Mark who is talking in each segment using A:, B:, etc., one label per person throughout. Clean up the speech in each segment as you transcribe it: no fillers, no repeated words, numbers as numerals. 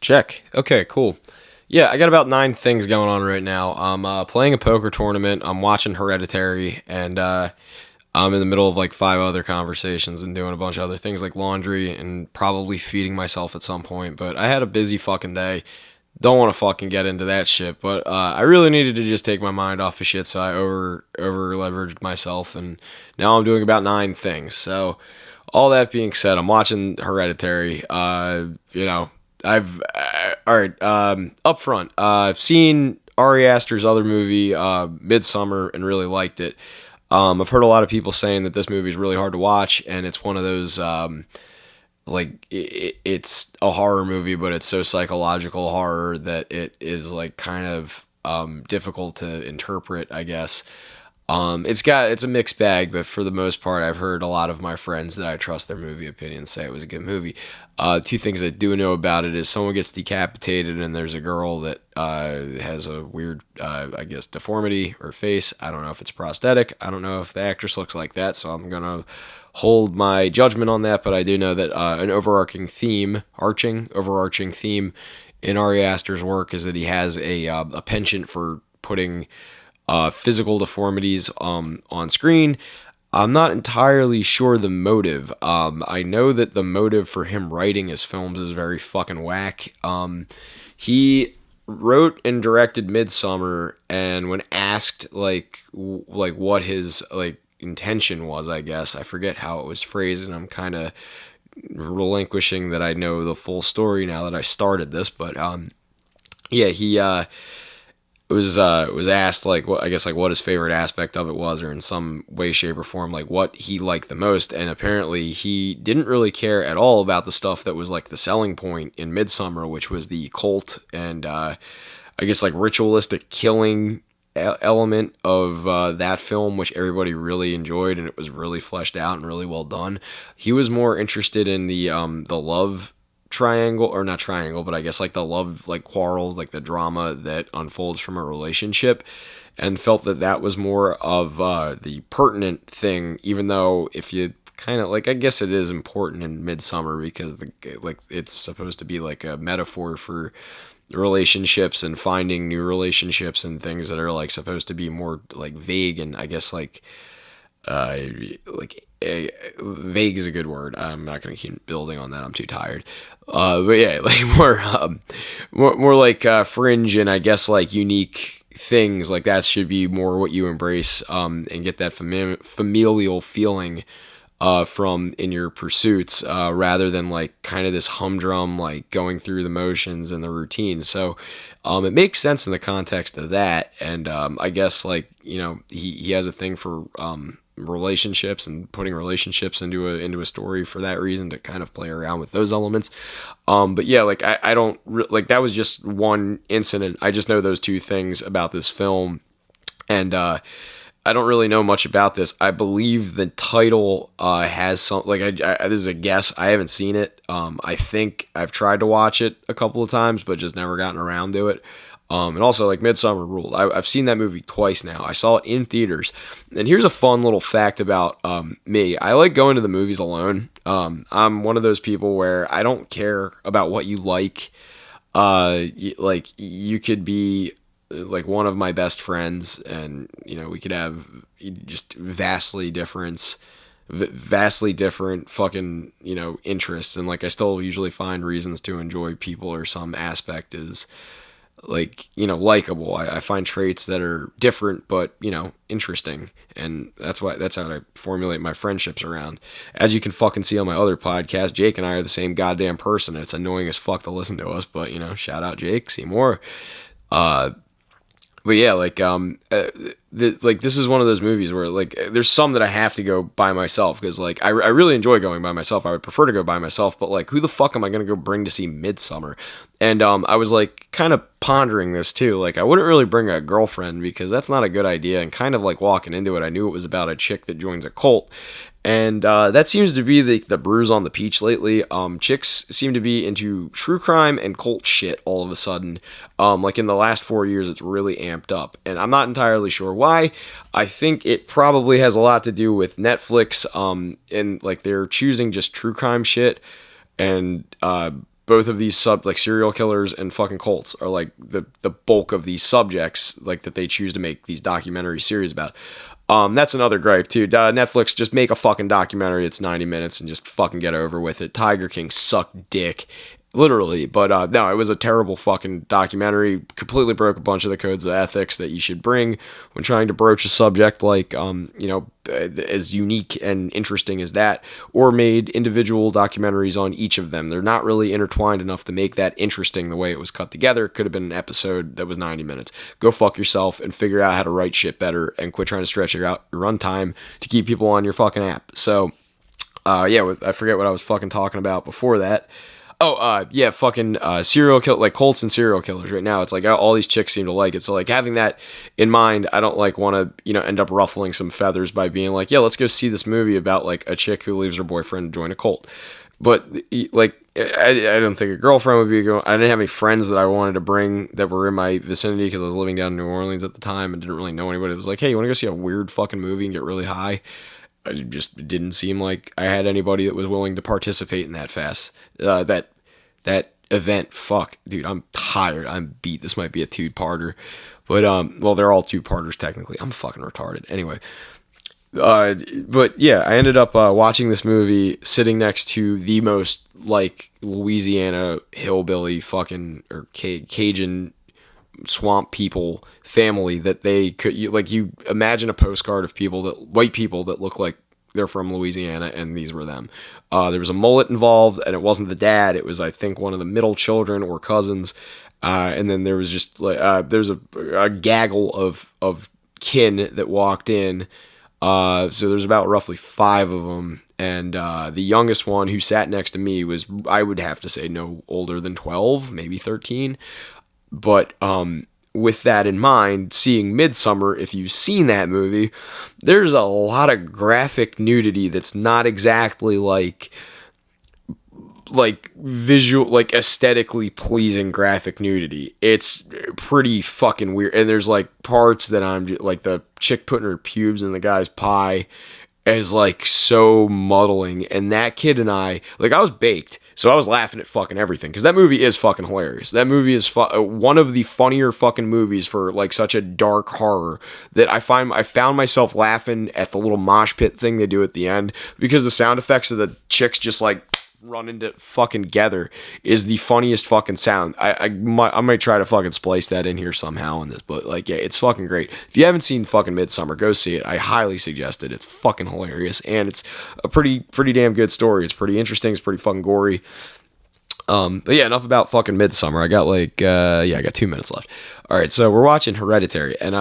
A: Check. Okay, cool. Yeah, I got about 9 things going on right now. I'm playing a poker tournament. I'm watching Hurreditary, and I'm in the middle of like 5 other conversations and doing a bunch of other things like laundry and probably feeding myself at some point. But I had a busy fucking day. Don't want to fucking get into that shit, but I really needed to just take my mind off of shit, so I over leveraged myself, and now I'm doing about 9 things. So, all that being said, I'm watching Hereditary. I've all right. Up front, I've seen Ari Aster's other movie, Midsummer, and really liked it. I've heard a lot of people saying that this movie is really hard to watch, and it's one of those it's a horror movie, but it's so psychological horror that it is like kind of difficult to interpret, I guess. It's a mixed bag, but for the most part, I've heard a lot of my friends that I trust their movie opinions say it was a good movie. 2 things I do know about it is someone gets decapitated, and there's a girl that has a weird, I guess, deformity or face. I don't know if it's prosthetic. I don't know if the actress looks like that, so I'm gonna hold my judgment on that. But I do know that an overarching theme in Ari Aster's work is that he has a penchant for putting physical deformities on screen. I'm not entirely sure the motive. I know that the motive for him writing his films is very fucking whack. He wrote and directed Midsummer, and when asked like what his like intention was, I guess I forget how it was phrased, and I'm kind of relinquishing that I know the full story now that I started this, but yeah, he was asked like what I guess like what his favorite aspect of it was, or in some way, shape, or form like what he liked the most, and apparently he didn't really care at all about the stuff that was like the selling point in Midsummer, which was the cult and I guess like ritualistic killing element of that film, which everybody really enjoyed, and it was really fleshed out and really well done. He was more interested in the love triangle, or not triangle, but I guess like the love like quarrel, like the drama that unfolds from a relationship, and felt that that was more of the pertinent thing, even though if you kind of like, I guess it is important in Midsummer because like it's supposed to be like a metaphor for relationships and finding new relationships and things that are like supposed to be more like vague, and I guess uh, vague is a good word. I'm not going to keep building on that. I'm too tired. But yeah, like more like fringe and I guess like unique things. Like that should be more what you embrace and get that familial feeling from in your pursuits rather than like kind of this humdrum like going through the motions and the routine. So it makes sense in the context of that, and I guess like he has a thing for relationships and putting relationships into a story for that reason, to kind of play around with those elements. But yeah, like I don't like that was just one incident. I just know those 2 things about this film, and I don't really know much about this. I believe the title has some like this is a guess. I haven't seen it. I think I've tried to watch it a couple of times, but just never gotten around to it. And also like Midsummer ruled. I've seen that movie twice now. I saw it in theaters. And here's a fun little fact about me. I like going to the movies alone. I'm one of those people where I don't care about what you like. Like you could be like one of my best friends, and we could have just vastly different fucking interests, and like I still usually find reasons to enjoy people, or some aspect is like likable. I find traits that are different but interesting, and that's how I formulate my friendships around. As you can fucking see on my other podcast, Jake and I are the same goddamn person. It's annoying as fuck to listen to us, but shout out Jake, see more. But yeah, like like this is one of those movies where like there's some that I have to go by myself, because like I really enjoy going by myself. I would prefer to go by myself, but like who the fuck am I gonna go bring to see Midsummer? And I was like kind of pondering this too. Like I wouldn't really bring a girlfriend because that's not a good idea. And kind of like walking into it, I knew it was about a chick that joins a cult. And that seems to be the bruise on the peach lately. Chicks seem to be into true crime and cult shit all of a sudden. Like in the last 4 years, it's really amped up. And I'm not entirely sure why. I think it probably has a lot to do with Netflix. And like they're choosing just true crime shit. And both of these serial killers and fucking cults are like the bulk of these subjects like that they choose to make these documentary series about. That's another gripe too. Netflix, just make a fucking documentary. It's 90 minutes and just fucking get over with it. Tiger King sucked dick. Literally, but no, it was a terrible fucking documentary. Completely broke a bunch of the codes of ethics that you should bring when trying to broach a subject like, as unique and interesting as that, or made individual documentaries on each of them. They're not really intertwined enough to make that interesting the way it was cut together. It could have been an episode that was 90 minutes. Go fuck yourself and figure out how to write shit better and quit trying to stretch out your runtime to keep people on your fucking app. So, I forget what I was fucking talking about before that. Serial kill, like cults and serial killers right now. It's like all these chicks seem to like it. So like having that in mind, I don't like want to, end up ruffling some feathers by being like, yeah, let's go see this movie about like a chick who leaves her boyfriend to join a cult. But like, I don't think a girlfriend would be going. I didn't have any friends that I wanted to bring that were in my vicinity because I was living down in New Orleans at the time and didn't really know anybody. It was like, hey, you want to go see a weird fucking movie and get really high? It just didn't seem like I had anybody that was willing to participate in that that event. Fuck, dude, I'm tired. I'm beat. This might be a two-parter, but they're all two-parters technically. I'm fucking retarded. Anyway, but yeah, I ended up watching this movie sitting next to the most like Louisiana hillbilly fucking or Cajun swamp people family that they could you imagine a postcard of white people that look like they're from Louisiana, and these were them. There was a mullet involved, and it wasn't the dad. It was, I think, one of the middle children or cousins. And then there was just like there's a gaggle of kin that walked in. So there's about roughly 5 of them, and the youngest one who sat next to me was, I would have to say, no older than 12, maybe 13. But with that in mind, seeing Midsummer, if you've seen that movie, there's a lot of graphic nudity that's not exactly like visual, like aesthetically pleasing graphic nudity. It's pretty fucking weird. And there's like parts that I'm like the chick putting her pubes in the guy's pie is like so muddling. And that kid and I was baked. So I was laughing at fucking everything because that movie is fucking hilarious. That movie is one of the funnier fucking movies for like such a dark horror that I found myself laughing at the little mosh pit thing they do at the end because the sound effects of the chicks just like running to fucking together is the funniest fucking sound. I might try to fucking splice that in here somehow in this, but like, yeah, it's fucking great. If you haven't seen fucking Midsummer, go see it. I highly suggest it. It's fucking hilarious, and it's a pretty damn good story. It's pretty interesting. It's pretty fucking gory. But yeah, enough about fucking Midsummer. I got 2 minutes left. All right, so we're watching Hereditary, and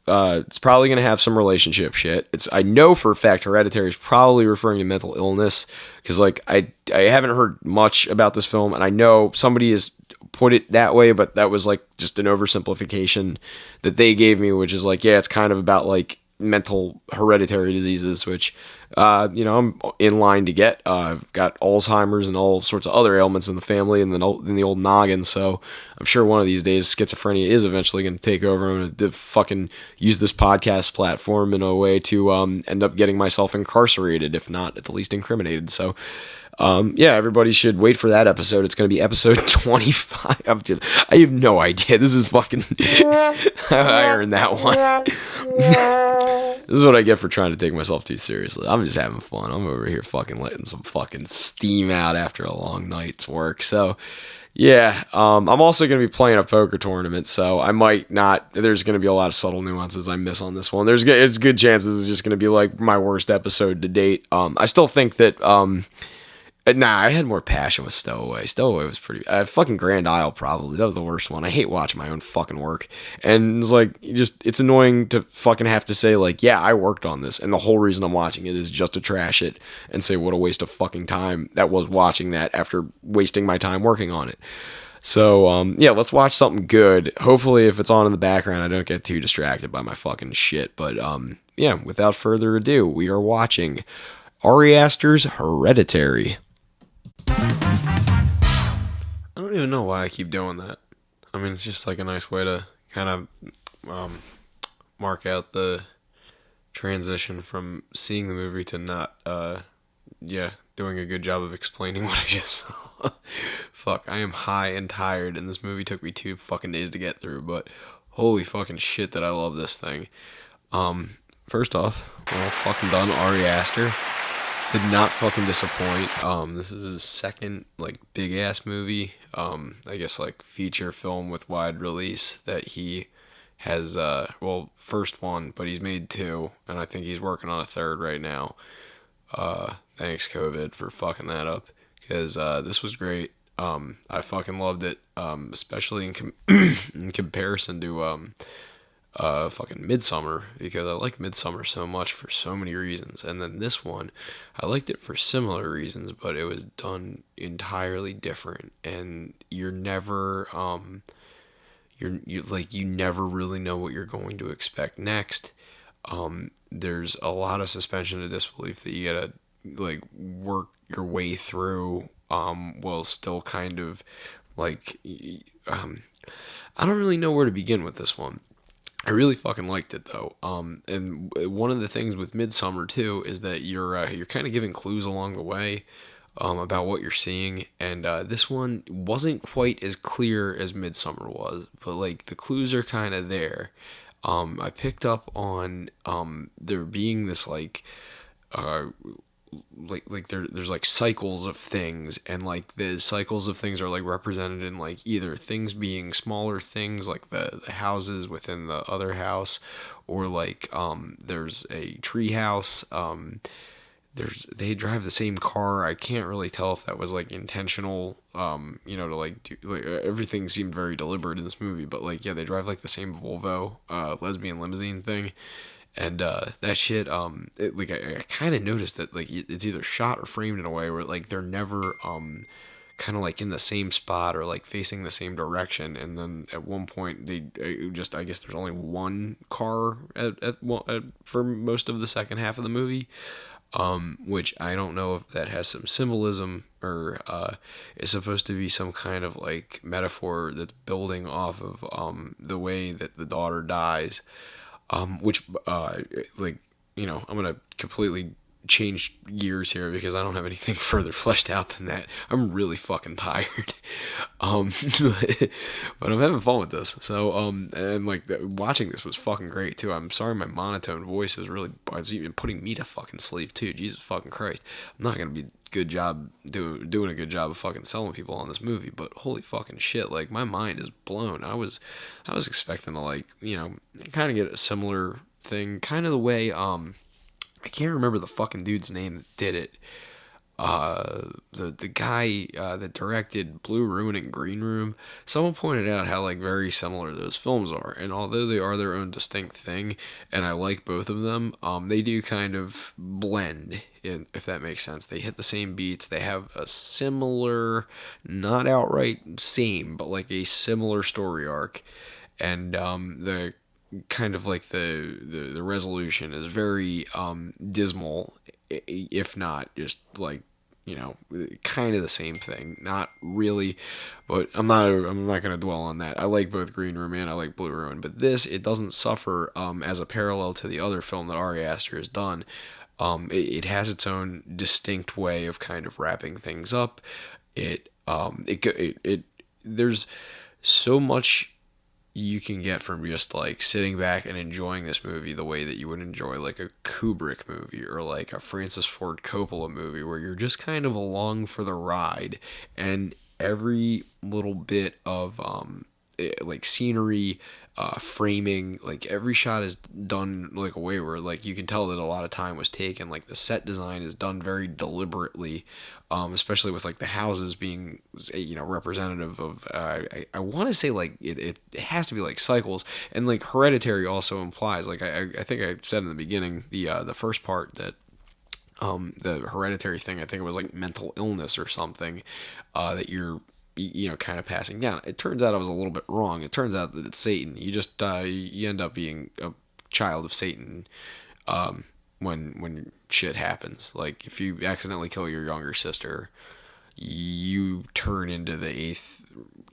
A: it's probably gonna have some relationship shit. I know for a fact Hereditary is probably referring to mental illness because I haven't heard much about this film, and I know somebody has put it that way, but that was like just an oversimplification that they gave me, which is like, yeah, it's kind of about like mental hereditary diseases, which I'm in line to get. I've got Alzheimer's and all sorts of other ailments in the family, and then in the old noggin. So I'm sure one of these days schizophrenia is eventually going to take over. I'm going to fucking use this podcast platform in a way to end up getting myself incarcerated, if not at the least incriminated. So everybody should wait for that episode. It's going to be episode 25. I have no idea. This is fucking I earned that one. This is what I get for trying to take myself too seriously. I'm just having fun. I'm over here fucking letting some fucking steam out after a long night's work. So yeah, I'm also going to be playing a poker tournament, so I might not. There's going to be a lot of subtle nuances I miss on this one. It's good chances it's just going to be like my worst episode to date. I still think that I had more passion with Stowaway. Stowaway was pretty. Fucking Grand Isle probably. That was the worst one. I hate watching my own fucking work, and it's like it's annoying to fucking have to say like, yeah, I worked on this, and the whole reason I'm watching it is just to trash it and say what a waste of fucking time that was watching that after wasting my time working on it. So let's watch something good. Hopefully, if it's on in the background, I don't get too distracted by my fucking shit. But without further ado, we are watching Ari Aster's Hereditary. I don't even know why I keep doing that. I mean, it's just like a nice way to kind of mark out the transition from seeing the movie to not doing a good job of explaining what I just saw. Fuck, I am high and tired, and this movie took me 2 fucking days to get through, but holy fucking shit that I love this thing. First off, well fucking done, Ari Aster. Did not fucking disappoint. This is his second, like, big ass movie. I guess, like, feature film with wide release that he has, well, first one, but he's made two, and I think he's working on a third right now. Thanks COVID for fucking that up, because this was great. I fucking loved it, especially in comparison to fucking Midsummer, because I like Midsummer so much for so many reasons, and then this one, I liked it for similar reasons, but it was done entirely different, and you're never you never really know what you're going to expect next. There's a lot of suspension of disbelief that you gotta like work your way through, while still kind of like I don't really know where to begin with this one. I really fucking liked it though. And one of the things with Midsummer too is that you're kind of giving clues along the way, about what you're seeing, and this one wasn't quite as clear as Midsummer was, but like the clues are kind of there. I picked up on there being this uh, there's like cycles of things, and like the cycles of things are like represented in like either things being smaller things like the houses within the other house, or like there's a tree house. They drive the same car. I can't really tell if that was like intentional, to like do, like everything seemed very deliberate in this movie, but like yeah, they drive like the same Volvo lesbian limousine thing, and that shit, I kind of noticed that like it's either shot or framed in a way where like they're never kind of like in the same spot or like facing the same direction, and then at one point they just, I guess there's only one car for most of the second half of the movie, which I don't know if that has some symbolism or is supposed to be some kind of like metaphor that's building off of the way that the daughter dies, which like I'm gonna completely change gears here because I don't have anything further fleshed out than that. I'm really fucking tired. But I'm having fun with this. So and like watching this was fucking great too. I'm sorry my monotone voice is even putting me to fucking sleep too. Jesus fucking Christ. I'm not gonna be doing a good job of fucking selling people on this movie, but holy fucking shit, like my mind is blown. I was expecting to like, kind of get a similar thing, kind of the way I can't remember the fucking dude's name that did it. The guy that directed Blue Ruin and Green Room. Someone pointed out how like very similar those films are, and although they are their own distinct thing, and I like both of them, they do kind of blend. If that makes sense, they hit the same beats. They have a similar, not outright same, but like a similar story arc, and the kind of like the resolution is very dismal, if not just like kind of the same thing, not really, but I'm not going to dwell on that. I like both Green Room and I like Blue Ruin, but this, it doesn't suffer as a parallel to the other film that Ari Aster has done. It has its own distinct way of kind of wrapping things up. It there's so much you can get from just like sitting back and enjoying this movie the way that you would enjoy like a Kubrick movie or like a Francis Ford Coppola movie, where you're just kind of along for the ride, and every little bit of like scenery, framing, like every shot is done like a way where like you can tell that a lot of time was taken. Like the set design is done very deliberately, especially with like the houses being representative of I want to say like it has to be like cycles, and like Hereditary also implies, like I think I said in the beginning, the first part, that the Hereditary thing, I think it was like mental illness or something, that you're kind of passing down. It turns out I was a little bit wrong. It turns out that it's Satan. You just you end up being a child of Satan, when shit happens. Like if you accidentally kill your younger sister, you turn into the eighth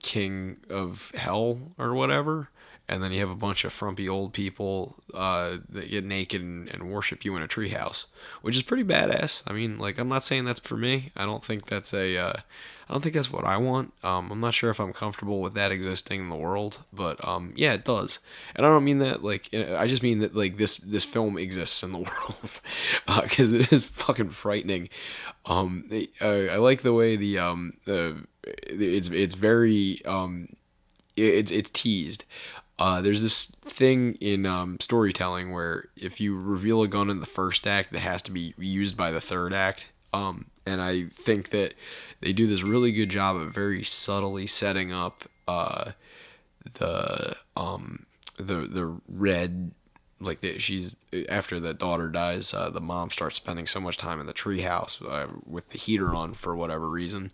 A: king of hell or whatever, and then you have a bunch of frumpy old people that get naked and worship you in a treehouse, which is pretty badass. I mean, like, I'm not saying that's for me. I don't think that's I don't think that's what I want. I'm not sure if I'm comfortable with that existing in the world, but yeah, it does. And I don't mean that like, I just mean that like this film exists in the world, because it is fucking frightening. I like the way it's very it's teased. There's this thing in storytelling where if you reveal a gun in the first act, it has to be used by the third act. And I think that they do this really good job of very subtly setting up the the red, like she's, after the daughter dies, the mom starts spending so much time in the treehouse with the heater on for whatever reason.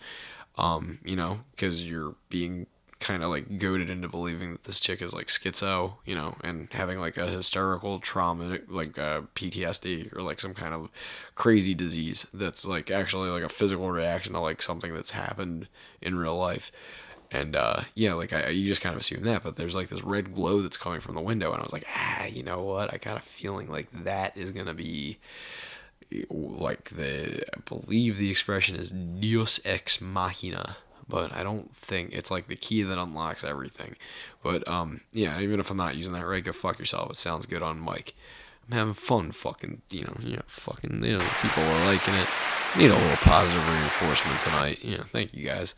A: Because you're being kind of like goaded into believing that this chick is like schizo, and having like a hysterical trauma, like PTSD or like some kind of crazy disease that's like actually like a physical reaction to like something that's happened in real life. And yeah, like you just kind of assume that, but there's like this red glow that's coming from the window, and I was like, you know what? I got a feeling like that is gonna be like I believe the expression is Deus ex machina, but I don't think it's like the key that unlocks everything. But yeah, even if I'm not using that right, go fuck yourself. It sounds good on mic. I'm having fun, fucking, fucking, people are liking it. Need a little positive reinforcement tonight. Thank you guys.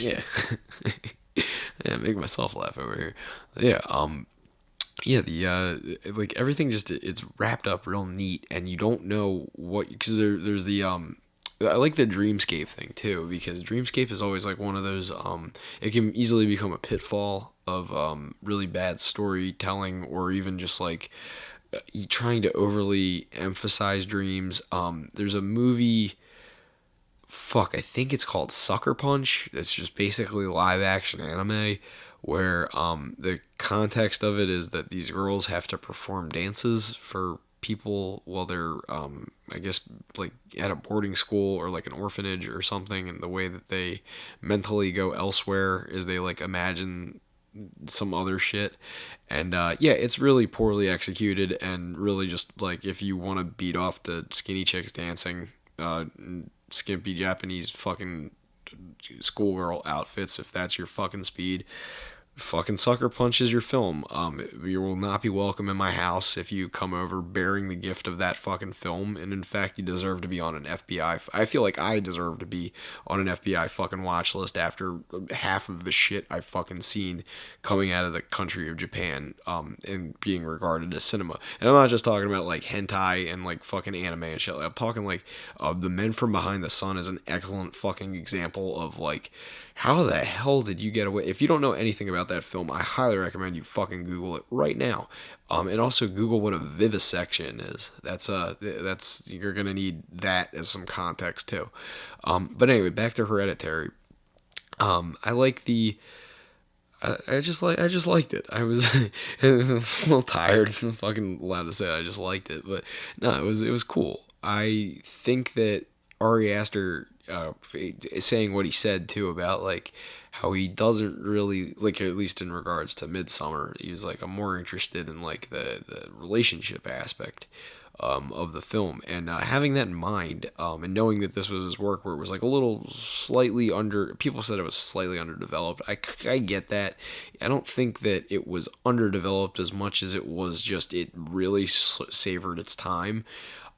A: Yeah. Yeah, make myself laugh over here. Yeah, yeah, the like everything just it's wrapped up real neat, and you don't know what, because there's the I like the dreamscape thing too, because dreamscape is always like one of those it can easily become a pitfall of really bad storytelling, or even just like trying to overly emphasize dreams. There's a movie, fuck, I think it's called Sucker Punch. It's just basically live action anime where the context of it is that these girls have to perform dances for people while they're I guess like at a boarding school or like an orphanage or something, and the way that they mentally go elsewhere is they like imagine some other shit. And yeah, it's really poorly executed, and really just like, if you want to beat off the skinny chicks dancing, skimpy Japanese fucking schoolgirl outfits, if that's your fucking speed, fucking Sucker Punch is your film. You will not be welcome in my house if you come over bearing the gift of that fucking film, and in fact, you deserve to be on an FBI. I feel like I deserve to be on an FBI fucking watch list after half of the shit I've fucking seen coming out of the country of Japan, and being regarded as cinema. And I'm not just talking about like hentai and like fucking anime and shit. I'm talking like The Men from Behind the Sun is an excellent fucking example of like, how the hell did you get away? If you don't know anything about that film, I highly recommend you fucking Google it right now. And also Google what a vivisection is. That's you're gonna need that as some context too. But anyway, back to Hereditary. I like the. I just liked it. I was a little tired. I'm fucking allowed to say I just liked it, but no, it was cool. I think that Ari Aster, saying what he said too about like how he doesn't really like, at least in regards to Midsummer, he was like, I'm more interested in like the relationship aspect of the film, and having that in mind, and knowing that this was his work where it was like a little slightly under, people said it was slightly underdeveloped. I get that. I don't think that it was underdeveloped as much as it was just, it really savored its time.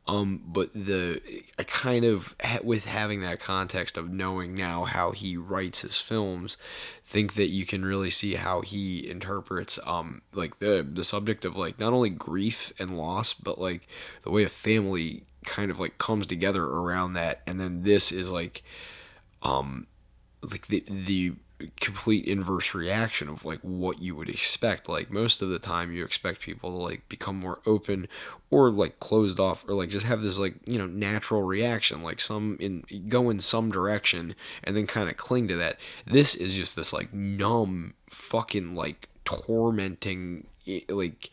A: But I kind of, with having that context of knowing now how he writes his films, think that you can really see how he interprets like the subject of like not only grief and loss, but like the way a family kind of like comes together around that. And then this is like the complete inverse reaction of like what you would expect. Like most of the time you expect people to like become more open or like closed off, or like just have this like, natural reaction, like go in some direction and then kind of cling to that. This is just this like numb fucking like tormenting, like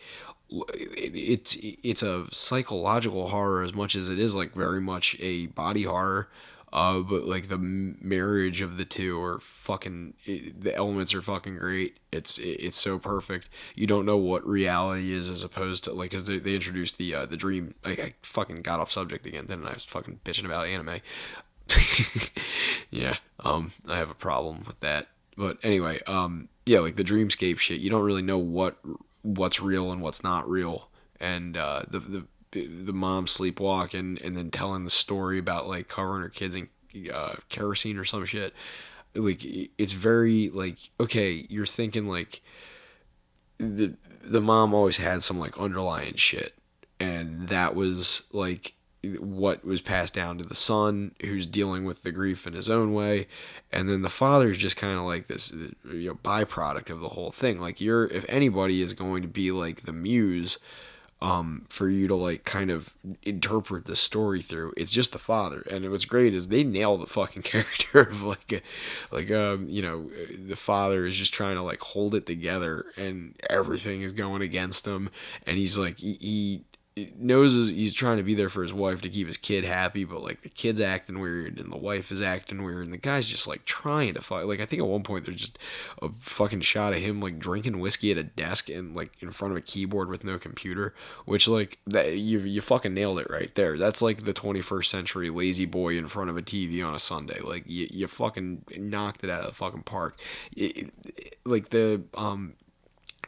A: it's a psychological horror as much as it is like very much a body horror. But like the marriage of the two are fucking, the elements are fucking great. It's so perfect. You don't know what reality is as opposed to like, cause they introduced the dream. Like I fucking got off subject again. Then I was fucking bitching about anime. Yeah, I have a problem with that. But anyway, yeah, like the dreamscape shit. You don't really know what's real and what's not real, and the mom sleepwalking and then telling the story about like covering her kids in kerosene or some shit. Like it's very like, okay, you're thinking like the mom always had some like underlying shit, and that was like what was passed down to the son, who's dealing with the grief in his own way, and then the father's just kind of like this, byproduct of the whole thing. Like you're, if anybody is going to be like the muse, for you to like kind of interpret the story through, it's just the father. And what's great is they nail the fucking character of the father is just trying to like hold it together, and everything is going against him, and he's like he knows he's trying to be there for his wife to keep his kid happy, but like the kid's acting weird and the wife is acting weird, and the guy's just like trying to fight. Like I think at one point there's just a fucking shot of him like drinking whiskey at a desk and like in front of a keyboard with no computer, which like that you fucking nailed it right there. That's like the 21st century lazy boy in front of a TV on a Sunday. Like you fucking knocked it out of the fucking park. Like the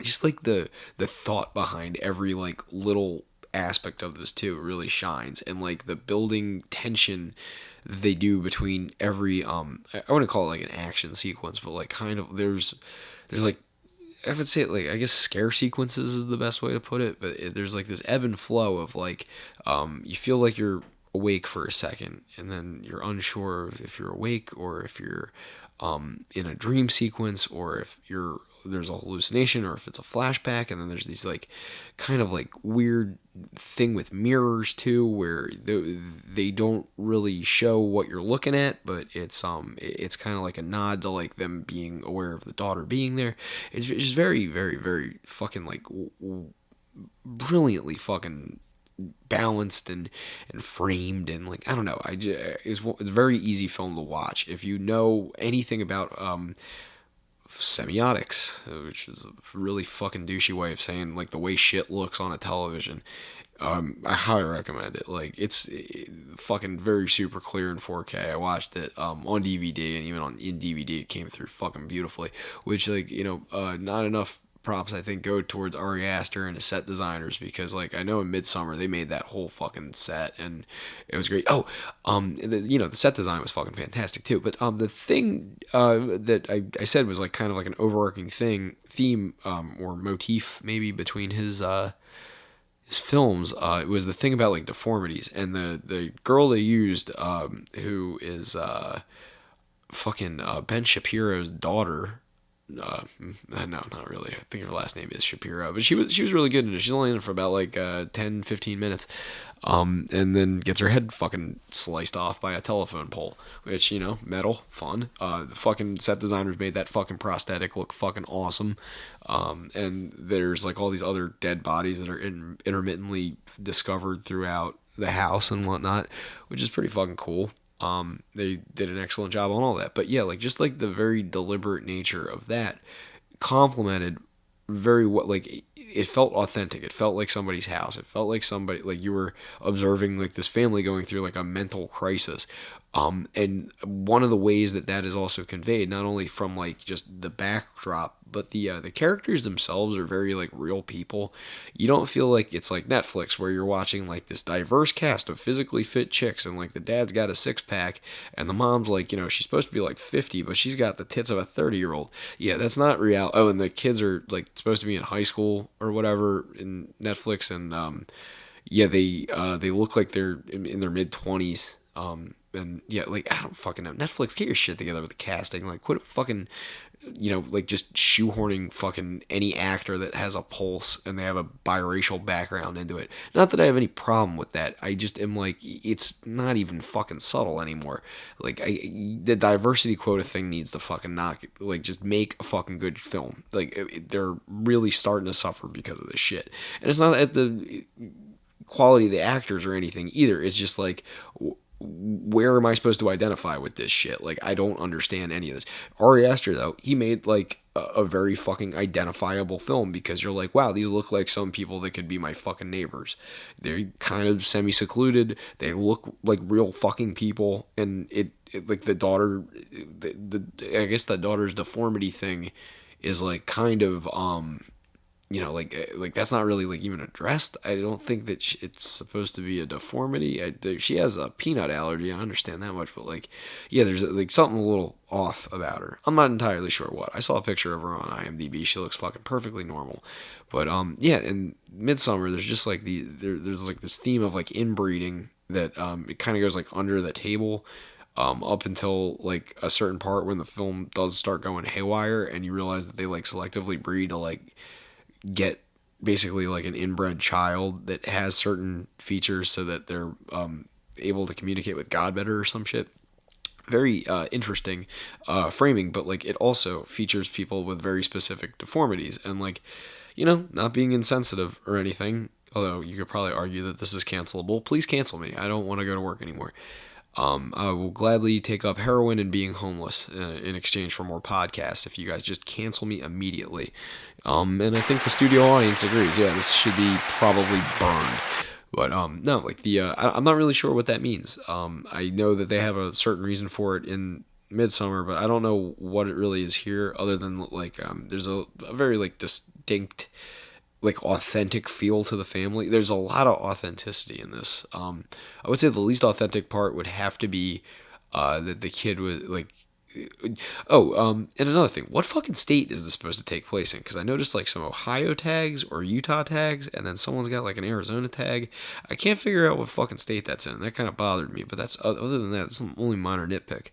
A: just like the thought behind every like little aspect of this too really shines, and like the building tension they do between every I wouldn't call it like an action sequence, but like kind of there's like, I would say like, I guess scare sequences is the best way to put it, but there's like this ebb and flow of like you feel like you're awake for a second, and then you're unsure if you're awake or if you're in a dream sequence, or if there's a hallucination, or if it's a flashback. And then there's these like kind of like weird thing with mirrors too, where they don't really show what you're looking at, but it's kind of like a nod to like them being aware of the daughter being there. It's just very very very fucking like brilliantly fucking balanced and framed, and like I don't know, it's a very easy film to watch if you know anything about semiotics, which is a really fucking douchey way of saying like the way shit looks on a television. I highly recommend it. Like it's fucking very super clear in 4K. I watched it on DVD, and even in DVD it came through fucking beautifully. Which like not enough props I think go towards Ari Aster and the set designers, because like I know in Midsummer they made that whole fucking set and it was great. The set design was fucking fantastic too. But the thing that I said was like kind of like an overarching theme or motif maybe between his films, it was the thing about like deformities, and the girl they used, who is fucking Ben Shapiro's daughter. No, not really. I think her last name is Shapiro, but she was really good in it. She's only in it for about like 10, 15 minutes, and then gets her head fucking sliced off by a telephone pole, which metal, fun. The fucking set designers made that fucking prosthetic look fucking awesome, and there's like all these other dead bodies that are intermittently discovered throughout the house and whatnot, which is pretty fucking cool. They did an excellent job on all that. But yeah, like just like the very deliberate nature of that complemented very well. Like it felt authentic. It felt like somebody's house. It felt like somebody, like you were observing like this family going through like a mental crisis. And one of the ways that is also conveyed, not only from like just the backdrop, but the characters themselves are very like real people. You don't feel like it's like Netflix where you're watching like this diverse cast of physically fit chicks, and like the dad's got a 6-pack and the mom's like, she's supposed to be like 50, but she's got the tits of a 30-year-old. Yeah, that's not real. Oh, and the kids are like supposed to be in high school or whatever in Netflix, and yeah, they look like they're in their mid-20s. And yeah, like I don't fucking know. Netflix, get your shit together with the casting. Like, quit fucking, like just shoehorning fucking any actor that has a pulse and they have a biracial background into it. Not that I have any problem with that. I just am like, it's not even fucking subtle anymore. Like, the diversity quota thing needs to fucking knock. Like, just make a fucking good film. Like, they're really starting to suffer because of this shit. And it's not at the quality of the actors or anything either. It's just like, where am I supposed to identify with this shit? Like, I don't understand any of this. Ari Aster, though, he made like a very fucking identifiable film, because you're like, wow, these look like some people that could be my fucking neighbors. They're kind of semi-secluded. They look like real fucking people, and it like the daughter, I guess the daughter's deformity thing is like kind of like that's not really like even addressed. I don't think that it's supposed to be a deformity. She has a peanut allergy. I understand that much, but like, yeah, there's like something a little off about her. I'm not entirely sure what. I saw a picture of her on IMDb. She looks fucking perfectly normal, but yeah, in Midsummer, there's just like there's like this theme of like inbreeding that it kind of goes like under the table. Up until like a certain part when the film does start going haywire, and you realize that they like selectively breed to like get basically like an inbred child that has certain features so that they're able to communicate with God better or some shit. Very interesting framing, but like it also features people with very specific deformities, and like, not being insensitive or anything. Although you could probably argue that this is cancelable. Please cancel me. I don't want to go to work anymore. I will gladly take up heroin and being homeless in exchange for more podcasts if you guys just cancel me immediately. And I think the studio audience agrees. Yeah, this should be probably burned. But no, like I'm not really sure what that means. I know that they have a certain reason for it in Midsummer, but I don't know what it really is here, other than like there's a very like distinct, like authentic feel to the family. There's a lot of authenticity in this. I would say the least authentic part would have to be that the kid was like. And another thing, what fucking state is this supposed to take place in? Because I noticed like some Ohio tags or Utah tags, and then someone's got like an Arizona tag. I can't figure out what fucking state that's in. That kind of bothered me, but that's other than that, it's only minor nitpick.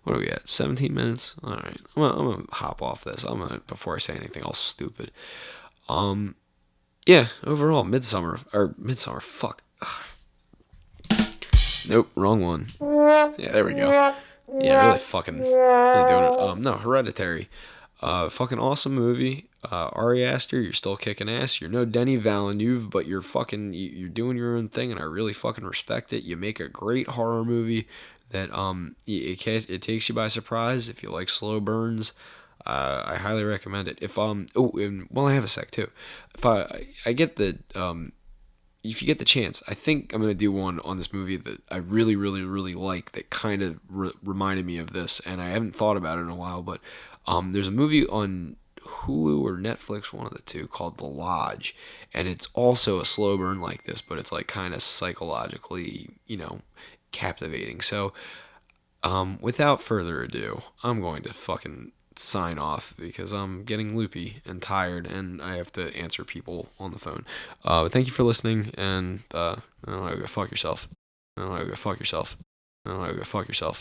A: What are we at? 17 minutes? All right, I'm gonna hop off this. Before I say anything else stupid. Yeah, overall, Midsummer. Fuck. Nope, wrong one. Yeah, there we go. Yeah, really doing it. No, Hereditary. Fucking awesome movie. Ari Aster, you're still kicking ass. You're no Denny Villeneuve, but you're doing your own thing, and I really fucking respect it. You make a great horror movie that it takes you by surprise. If you like slow burns, I highly recommend it. And I have a sec too. If you get the chance, I think I'm gonna do one on this movie that I really, really, really like. That kind of reminded me of this, and I haven't thought about it in a while. But there's a movie on Hulu or Netflix, one of the two, called The Lodge, and it's also a slow burn like this, but it's like kind of psychologically, captivating. So, without further ado, I'm going to fucking sign off because I'm getting loopy and tired, and I have to answer people on the phone. But thank you for listening, and I don't know, go fuck yourself. I don't know, go fuck yourself. I don't know, go fuck yourself.